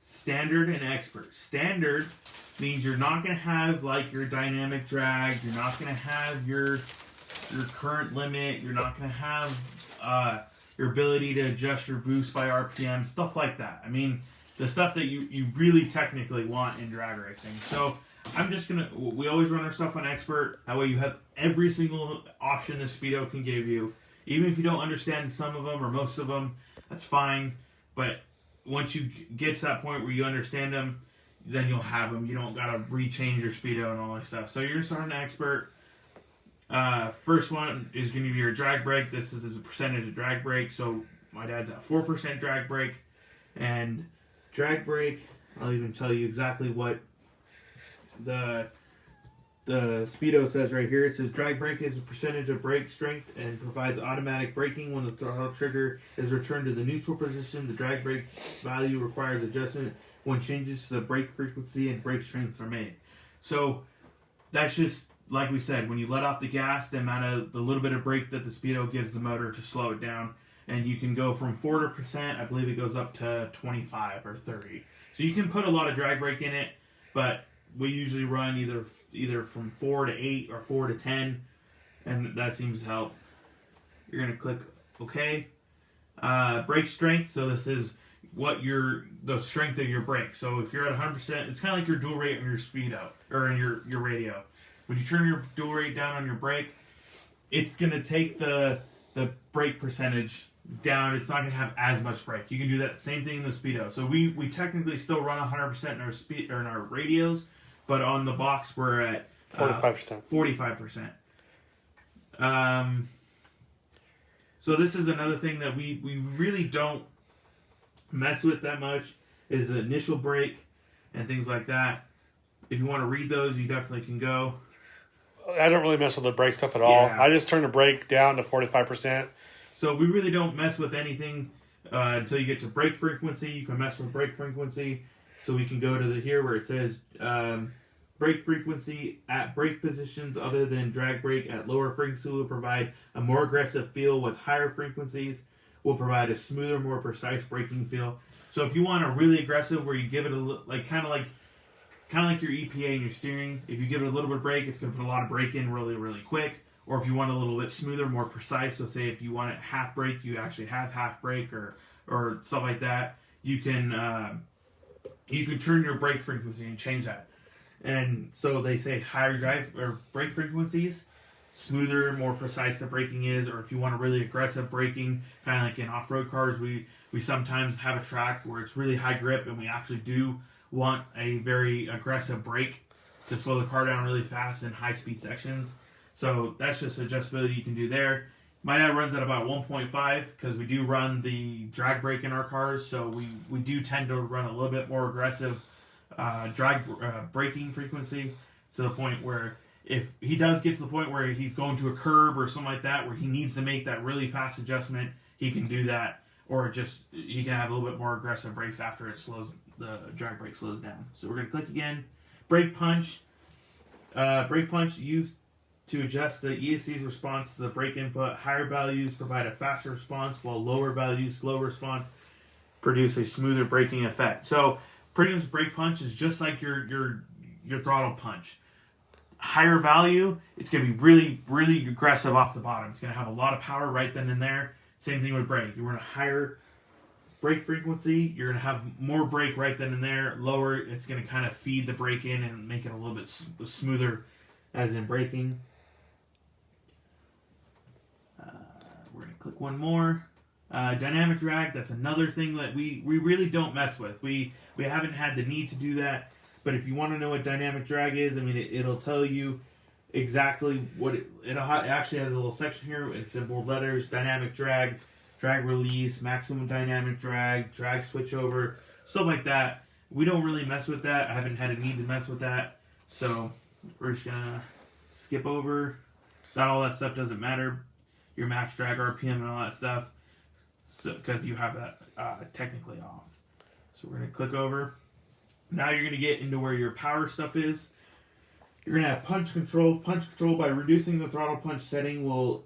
Standard and expert. Standard means you're not gonna have like your dynamic drag. You're not gonna have your current limit. You're not gonna have your ability to adjust your boost by RPM, stuff like that. I mean, the stuff that you really technically want in drag racing. So I'm just gonna. We always run our stuff on expert. That way you have every single option the Speedo can give you. Even if you don't understand some of them or most of them, that's fine. But once you get to that point where you understand them, then you'll have them. You don't gotta rechange your Speedo and all that stuff. So you're starting expert. First one is going to be your drag brake. This is the percentage of drag brake. So my dad's at 4% drag brake. And drag brake, I'll even tell you exactly what the Speedo says right here. It says drag brake is a percentage of brake strength and provides automatic braking when the throttle trigger is returned to the neutral position. The drag brake value requires adjustment when changes to the brake frequency and brake strengths are made. So that's just, like we said, when you let off the gas, the little bit of brake that the Speedo gives the motor to slow it down. And you can go from 4%, I believe it goes up to 25 or 30. So you can put a lot of drag brake in it, but we usually run either from 4 to 8 or 4 to 10, and that seems to help. You're going to click OK. Brake strength, so this is the strength of your brake. So if you're at 100%, it's kind of like your dual rate on your Speedo, or in your radio. When you turn your dual rate down on your brake, it's going to take the brake percentage down. It's not going to have as much brake. You can do that same thing in the Speedo. So we technically still run 100% in our radios, but on the box we're at 45%. 45%. So this is another thing that we really don't mess with that much, is the initial brake and things like that. If you want to read those, you definitely can go. I don't really mess with the brake stuff at all. Yeah. I just turn the brake down to 45%. So we really don't mess with anything until you get to brake frequency. You can mess with brake frequency. So we can go to here where it says brake frequency at brake positions other than drag brake at lower frequency will provide a more aggressive feel. With higher frequencies will provide a smoother, more precise braking feel. So if you want a really aggressive where you give it a kind of like your EPA and your steering, if you give it a little bit of brake, it's going to put a lot of brake in really, really quick. Or if you want a little bit smoother, more precise, so say if you want it half brake, you actually have half brake or stuff like that. You can turn your brake frequency and change that. And so they say higher drive or brake frequencies, smoother, more precise the braking is. Or if you want a really aggressive braking, kind of like in off-road cars, we sometimes have a track where it's really high grip and we actually do want a very aggressive brake to slow the car down really fast in high speed sections. So that's just adjustability you can do there. My dad runs at about 1.5 because we do run the drag brake in our cars, so we do tend to run a little bit more aggressive drag braking frequency, to the point where if he does get to the point where he's going to a curb or something like that where he needs to make that really fast adjustment, he can do that, or just he can have a little bit more aggressive brakes after the drag brake slows down. So we're going to click again. Brake punch. Brake punch used to adjust the ESC's response to the brake input. Higher values provide a faster response, while lower values, slow response, produce a smoother braking effect. So pretty much brake punch is just like your throttle punch. Higher value, it's going to be really, really aggressive off the bottom. It's going to have a lot of power right then and there. Same thing with brake. You're going to higher brake frequency, you're going to have more brake right then and there. Lower, it's going to kind of feed the brake in and make it a little bit smoother as in braking. We're going to click one more. Dynamic drag, that's another thing that we really don't mess with. We haven't had the need to do that, but if you want to know what dynamic drag is, I mean, it'll tell you exactly what it actually has a little section here. It's in bold letters: dynamic drag, drag release, maximum dynamic drag, drag switchover, stuff like that. We don't really mess with that. I haven't had a need to mess with that, so we're just gonna skip over. Not all that stuff doesn't matter. Your max drag RPM and all that stuff, so because you have that technically off. So we're gonna click over. Now you're gonna get into where your power stuff is. You're gonna have punch control. Punch control, by reducing the throttle punch setting, will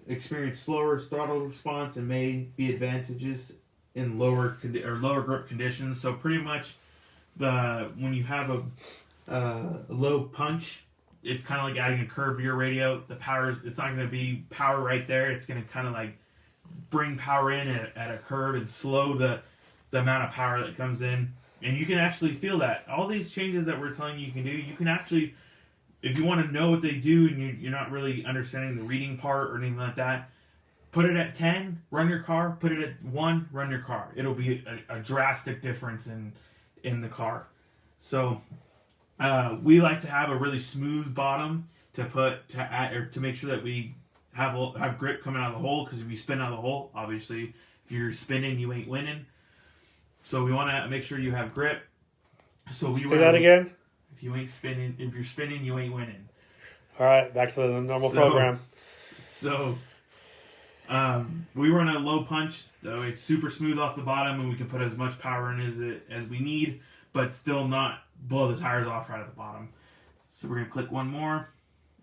experience slower throttle response and may be advantages in lower grip conditions. So pretty much, when you have a low punch, it's kind of like adding a curve to your radio. The power, it's not going to be power right there. It's going to kind of like bring power in at a curve and slow the amount of power that comes in. And you can actually feel that. All these changes that we're telling you can do, you can actually, if you want to know what they do and you're not really understanding the reading part or anything like that, put it at 10, run your car. Put it at 1, run your car. It'll be a drastic difference in the car. So we like to have a really smooth bottom to make sure that we have grip coming out of the hole, because if you spin out of the hole, obviously, if you're spinning, you ain't winning. So we want to make sure you have grip. So we say that again. If you're spinning, you ain't winning. All right, back to the normal program. So we run a low punch, though it's super smooth off the bottom, and we can put as much power in as we need, but still not blow the tires off right at the bottom. So we're gonna click one more.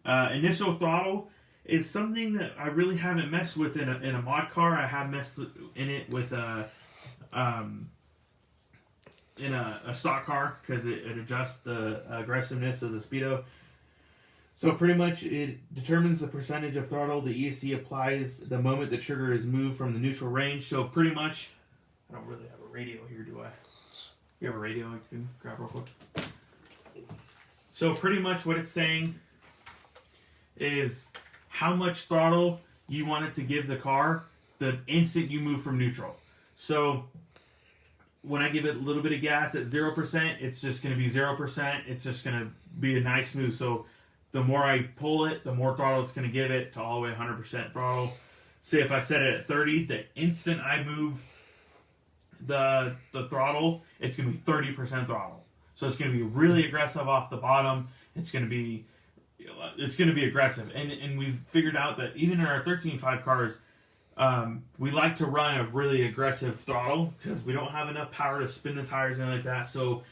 Initial throttle is something that I really haven't messed with in a mod car. I have messed in it with in a stock car, because it adjusts the aggressiveness of the speedo. So pretty much it determines the percentage of throttle the ESC applies the moment the trigger is moved from the neutral range. So pretty much, I don't really have a radio here, do I? You have a radio I can grab real quick? So pretty much what it's saying is how much throttle you want it to give the car the instant you move from neutral. So when I give it a little bit of gas at 0%, it's just going to be 0%. It's just going to be a nice smooth. So the more I pull it, the more throttle it's going to give it to all the way 100% throttle. Say if I set it at 30, the instant I move the throttle, it's going to be 30% throttle. So it's going to be really aggressive off the bottom. It's going to be aggressive. And we've figured out that even in our 13.5 cars, we like to run a really aggressive throttle because we don't have enough power to spin the tires and like that. So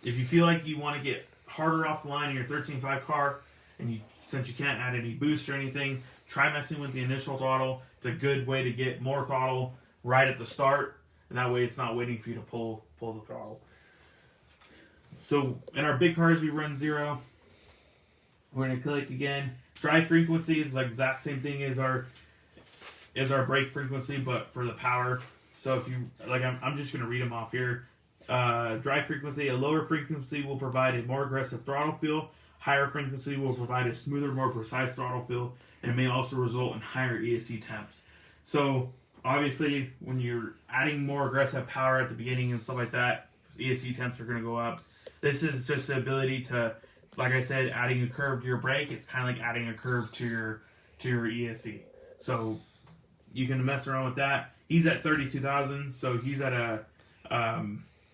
if you feel like you want to get harder off the line in your 13.5 car, and since you can't add any boost or anything, try messing with the initial throttle. It's a good way to get more throttle right at the start, and that way it's not waiting for you to pull the throttle. So in our big cars, we run 0. We're going to click again. Drive frequency is the exact same thing as our brake frequency, but for the power. So if you like, I'm just going to read them off here. Drive frequency: a lower frequency will provide a more aggressive throttle feel. Higher frequency will provide a smoother, more precise throttle feel, and it may also result in higher ESC temps. So obviously, when you're adding more aggressive power at the beginning and stuff like that, ESC temps are going to go up. This is just the ability to like I said, adding a curve to your brake, it's kind of like adding a curve to your ESC. So you can mess around with that. He's at 32,000, so he's at a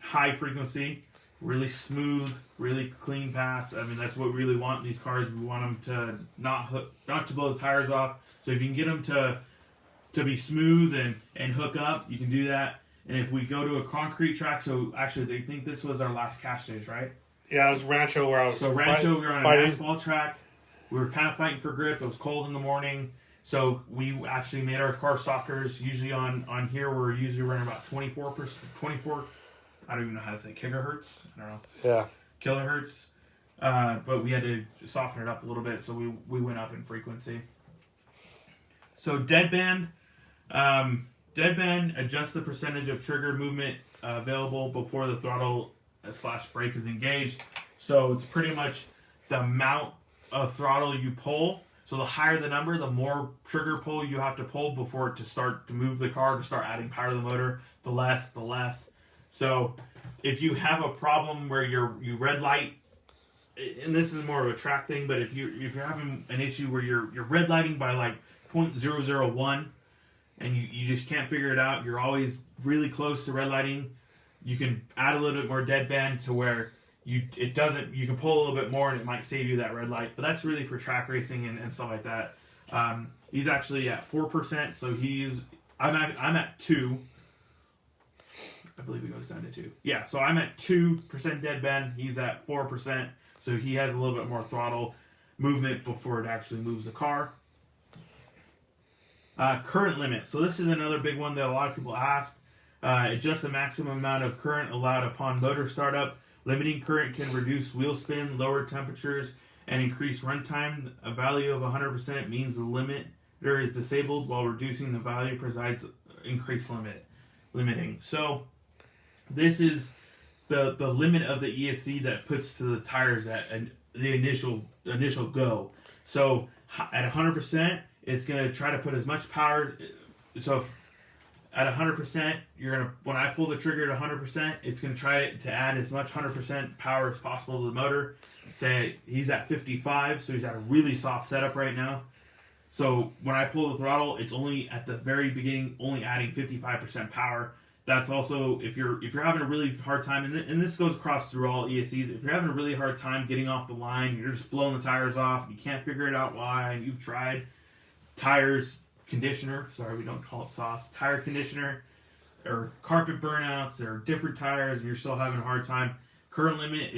high frequency, really smooth, really clean pass. I mean, that's what we really want in these cars. We want them to not to blow the tires off. So if you can get them to be smooth and hook up, you can do that. And if we go to a concrete track, so actually they think this was our last cash stage, right? Yeah, it was Rancho where I was. So Rancho, we were on fighting. an asphalt track. We were kind of fighting for grip. It was cold in the morning. So we actually made our car softers. Usually on here, we're usually running about 24, I don't even know how to say gigahertz. I don't know. Yeah. Kilohertz. But we had to soften it up a little bit, so we went up in frequency. So deadband. Deadband adjusts the percentage of trigger movement available before the throttle / brake is engaged. So it's pretty much the amount of throttle you pull. So the higher the number, the more trigger pull you have to pull before it to start to move the car, to start adding power to the motor. The less. So if you have a problem where you red light, and this is more of a track thing, but if you're having an issue where you're red lighting by like 0.001 and you just can't figure it out, you're always really close to red lighting, you can add a little bit more deadband to where you can pull a little bit more and it might save you that red light. But that's really for track racing and stuff like that. He's actually at 4%, so I'm at 2. I believe it goes down to 2. Yeah, so I'm at 2% deadband. He's at 4%, so he has a little bit more throttle movement before it actually moves the car. Current limit. So this is another big one that a lot of people asked. Adjust the maximum amount of current allowed upon motor startup. Limiting current can reduce wheel spin, lower temperatures, and increase runtime. A value of 100% means the limiter is disabled, while reducing the value provides increased limiting. So this is the limit of the ESC that puts to the tires at the initial go. So at 100%, it's going to try to put as much power. So at 100%, when I pull the trigger at 100%, it's going to try to add as much 100% power as possible to the motor. Say he's at 55, so he's at a really soft setup right now. So when I pull the throttle, it's only at the very beginning, only adding 55% power. That's also if you're having a really hard time, and this goes across through all ESCs. If you're having a really hard time getting off the line, you're just blowing the tires off, and you can't figure it out why, and you've tried tires conditioner. Sorry, we don't call it sauce. Tire conditioner, or carpet burnouts, or different tires, and you're still having a hard time. Current limit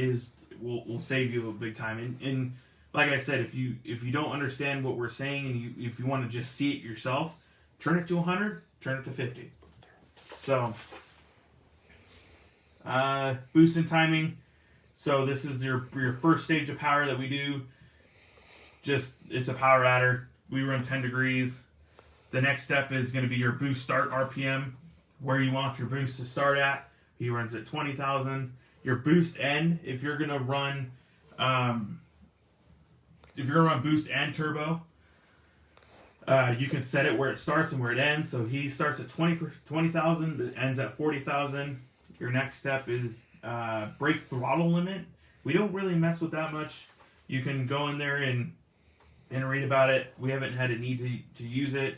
will save you a big time. And like I said, if you don't understand what we're saying, and if you want to just see it yourself, turn it to 100, turn it to 50. So, boost and timing. So this is your first stage of power that we do. It's a power adder. We run 10 degrees. The next step is going to be your boost start RPM, where you want your boost to start at. He runs at 20,000. Your boost end, if you're going to run boost and turbo, you can set it where it starts and where it ends. So he starts at 20,000, but ends at 40,000. Your next step is brake throttle limit. We don't really mess with that much. You can go in there and read about it. We haven't had a need to use it.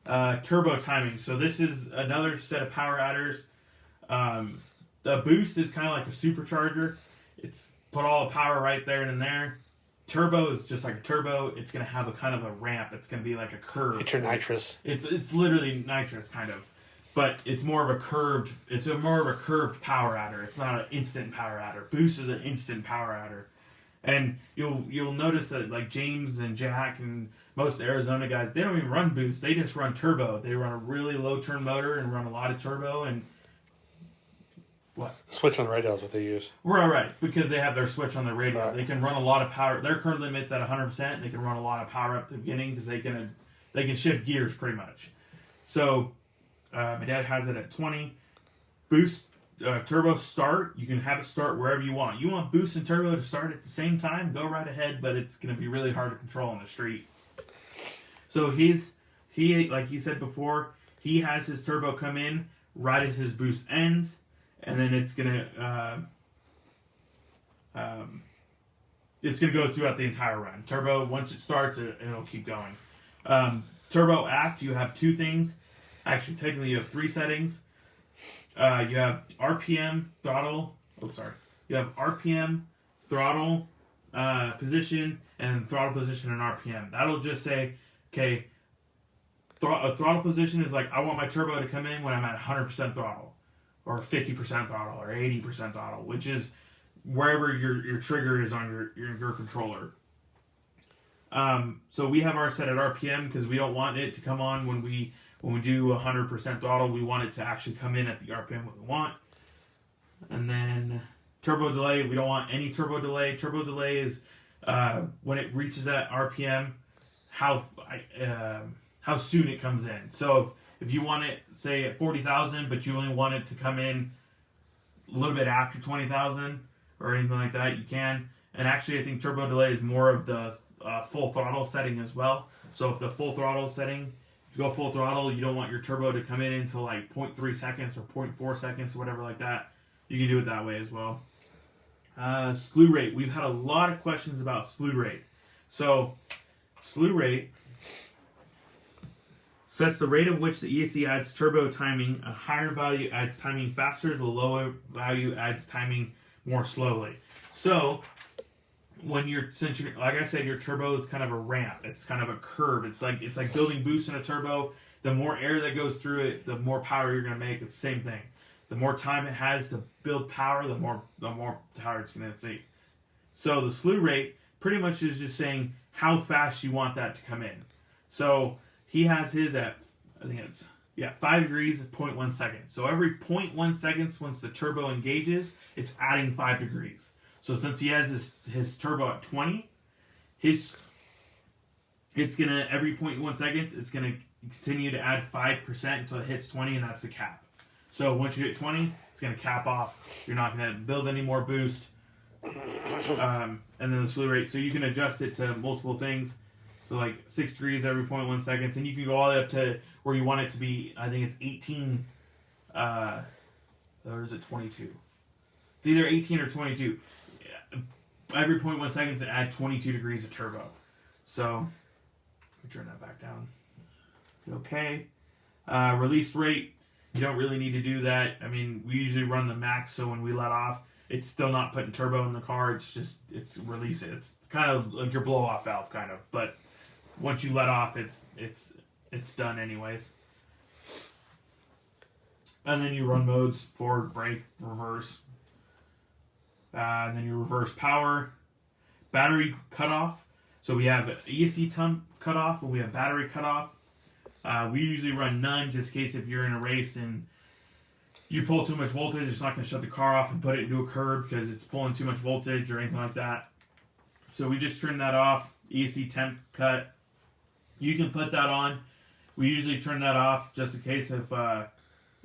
Turbo timing. So this is another set of power adders. The boost is kind of like a supercharger. It's put all the power right there and in there. Turbo is just like a turbo. It's going to have a kind of a ramp. It's going to be like a curve. It's your nitrous. It's literally nitrous kind of, but it's more of a curved. It's more of a curved power adder. It's not an instant power adder. Boost is an instant power adder, and you'll notice that like James and Jack and most Arizona guys, they don't even run boost. They just run turbo. They run a really low turn motor and run a lot of turbo and. What? Switch on the radio is what they use. Right, because they have their switch on their radio. Right. They can run a lot of power. Their current limit's at 100%. They can run a lot of power up at the beginning because they can shift gears pretty much. So my dad has it at 20. Boost, turbo start. You can have it start wherever you want. You want boost and turbo to start at the same time? Go right ahead, but it's going to be really hard to control on the street. So he like he said before, he has his turbo come in right as his boost ends. And then it's gonna it's going to go throughout the entire run. Turbo, once it starts, it'll keep going. Turbo Act, you have two things. Actually, technically, you have three settings. You have RPM, throttle. Oh, sorry. You have RPM, throttle position, and throttle position and RPM. That'll just say, okay, a throttle position is like, I want my turbo to come in when I'm at 100% throttle, or 50% throttle, or 80% throttle, which is wherever your trigger is on your controller. So we have ours set at RPM because we don't want it to come on when we do 100% throttle. We want it to actually come in at the RPM we want. And then turbo delay, we don't want any turbo delay. Turbo delay is when it reaches that RPM, how soon it comes in. So if you want it, say, at 40,000, but you only want it to come in a little bit after 20,000 or anything like that, you can. And actually, I think turbo delay is more of the full throttle setting as well. So if the full throttle setting, if you go full throttle, you don't want your turbo to come in until like 0.3 seconds or 0.4 seconds or whatever like that. You can do it that way as well. Slew rate. We've had a lot of questions about slew rate. So slew rate sets the rate at which the ESC adds turbo timing. A higher value adds timing faster. The lower value adds timing more slowly. So since you're, like I said, your turbo is kind of a ramp. It's kind of a curve. It's like building boost in a turbo. The more air that goes through it, the more power you're going to make. It's the same thing. The more time it has to build power, the more power it's going to see. So the slew rate pretty much is just saying how fast you want that to come in. So he has his at, I think it's 5 degrees is 0.1 seconds. So every 0.1 seconds once the turbo engages, it's adding 5 degrees. So since he has his turbo at 20, it's gonna every 0.1 seconds it's gonna continue to add 5% until it hits 20, and that's the cap. So once you hit 20, it's gonna cap off. You're not gonna build any more boost. And then the slew rate. So you can adjust it to multiple things. So like 6 degrees every 0.1 seconds, and you can go all the way up to where you want it to be. I think it's 18, or is it 22? It's either 18 or 22. Every 0.1 seconds, it add 22 degrees of turbo. So let me turn that back down. Okay. Release rate, you don't really need to do that. I mean, we usually run the max, so when we let off, it's still not putting turbo in the car. It's release it. It's kind of like your blow off valve, kind of. But once you let off, it's done anyways. And then you run modes: forward, brake, reverse. And then you reverse power, battery cutoff. So we have ESC cutoff and we have battery cutoff. We usually run none just in case if you're in a race and you pull too much voltage, it's not going to shut the car off and put it into a curb because it's pulling too much voltage or anything like that. So we just turn that off. ESC temp cut. You can put that on. We usually turn that off just in case if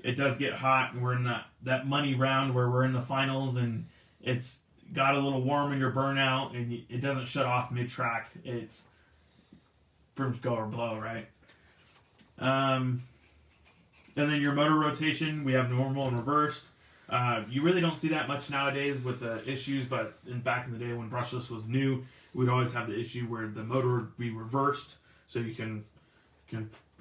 it does get hot and we're in that money round where we're in the finals and it's got a little warm in your burnout and it doesn't shut off mid-track. It's pretty much go or blow, right? And then your motor rotation, we have normal and reversed. You really don't see that much nowadays with the issues, but back in the day when brushless was new, we'd always have the issue where the motor would be reversed, so you can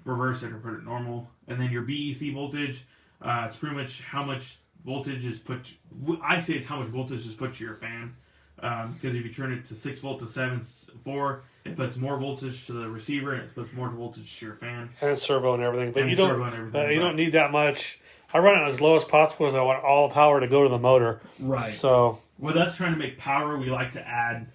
reverse it or put it normal. And then your BEC voltage, it's pretty much how much voltage is I say it's how much voltage is put to your fan. Because if you turn it to 6 volt to 7.4, it puts more voltage to the receiver and it puts more voltage to your fan. And servo and everything. But you you don't need that much. I run it as low as possible because I want all the power to go to the motor. Right. So, well, that's trying to make power. We like to add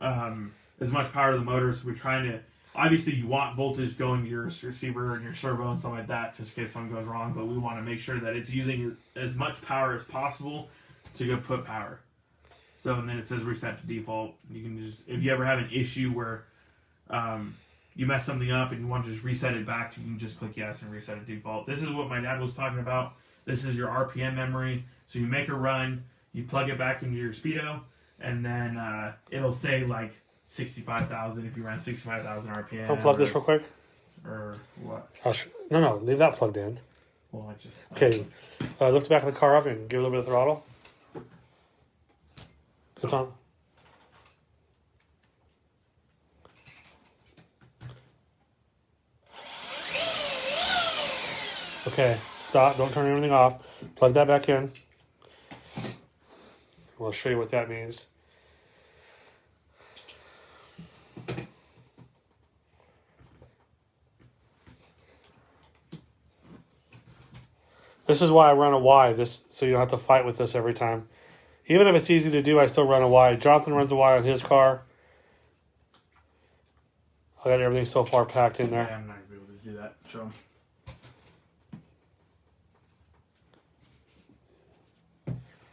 as much power to the motors. We're trying to, obviously you want voltage going to your receiver and your servo and stuff like that just in case something goes wrong, but we want to make sure that it's using as much power as possible to go put power. So, and then it says reset to default. You can just, if you ever have an issue where you mess something up and you want to just reset it back, you can just click yes and reset it to default. This is what my dad was talking about. This is your RPM memory. So you make a run, you plug it back into your speedo, and then it'll say like 65,000 if you ran 65,000 RPM. unplug this real quick. Or what? No, leave that plugged in. Well, I just... Okay, lift the back of the car up and give it a little bit of throttle. It's on. Okay, stop. Don't turn everything off. Plug that back in. We'll show you what that means. This is why I run a Y, so you don't have to fight with this every time. Even if it's easy to do, I still run a Y. Jonathan runs a Y on his car. I got everything so far packed in there. Yeah, I'm not going to be able to do that. Show 'em.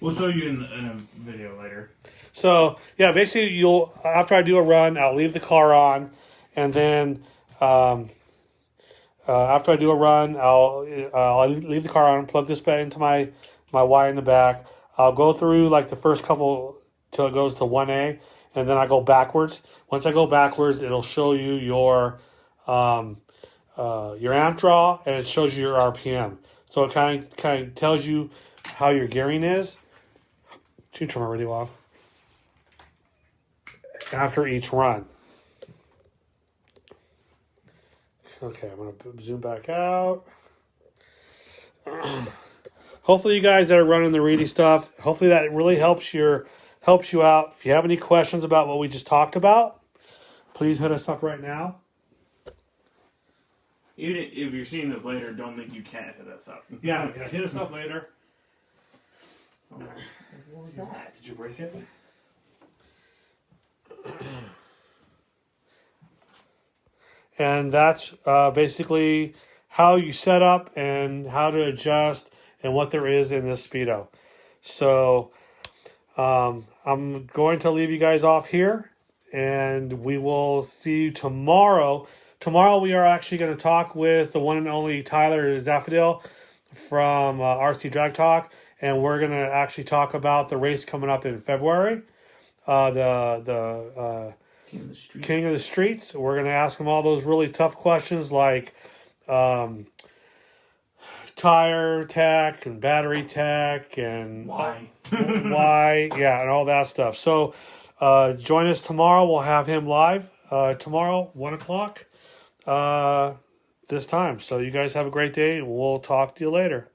We'll show you in a video later. So yeah, basically after I do a run, I'll leave the car on, and then after I do a run, I'll leave the car on, plug this back into my Y in the back. I'll go through like the first couple till it goes to 1A, and then I go backwards. Once I go backwards, it'll show you your amp draw, and it shows you your RPM. So it kind of tells you how your gearing is. You turn my radio off after each run. Okay, I'm going to zoom back out. Hopefully you guys that are running the Reedy stuff, hopefully that really helps you out. If you have any questions about what we just talked about, please hit us up right now. Even if you're seeing this later, don't think you can't hit us up. Yeah, hit us up later. What was that? Did you break it? And that's basically how you set up and how to adjust and what there is in this Speedo. So I'm going to leave you guys off here, and we will see you tomorrow. Tomorrow we are actually going to talk with the one and only Tyler Zaffadil from RC Drag Talk, and we're going to actually talk about the race coming up in February. The King of the Streets. We're going to ask him all those really tough questions like tire tech and battery tech and Why? and all that stuff. So join us tomorrow. We'll have him live tomorrow, 1 o'clock this time. So you guys have a great day. We'll talk to you later.